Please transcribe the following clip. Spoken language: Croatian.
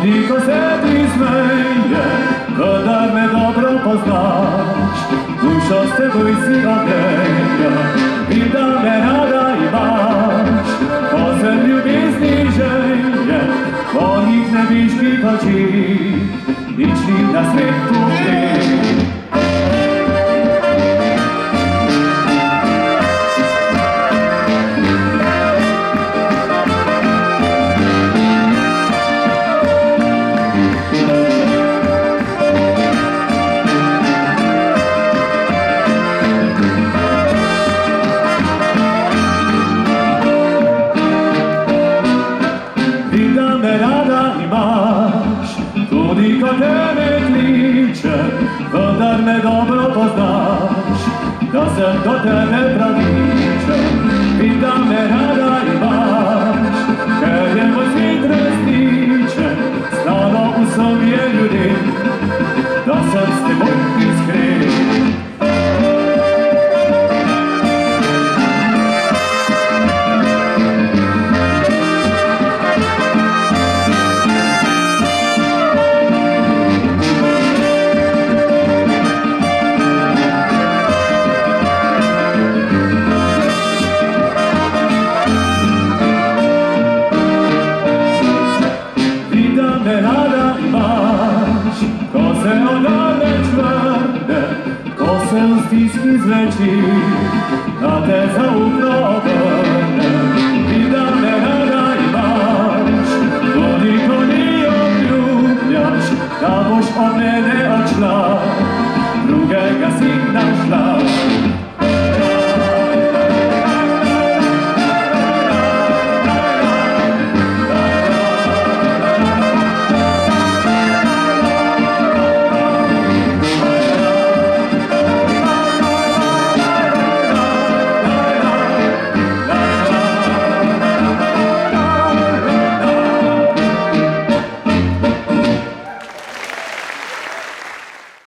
tudi ko se ti smeje, vendar me dobro poznaš. Dušo s teboj si ogreje, in da me rada imaš. Ko sem ljubezni želje, tvojih nebiških oči, nič ni na svetu gre. Tudi ko te ne kličem, vendar me dobro poznaš, da sem do tebe pravičen in da me rada imaš, ker je moj svet resničen, znano vsem je ljudem, da sem s teboj iskren. Me rada imaš, ko se odaleč vrnem, ko se v stiski zvečer, da te zaupno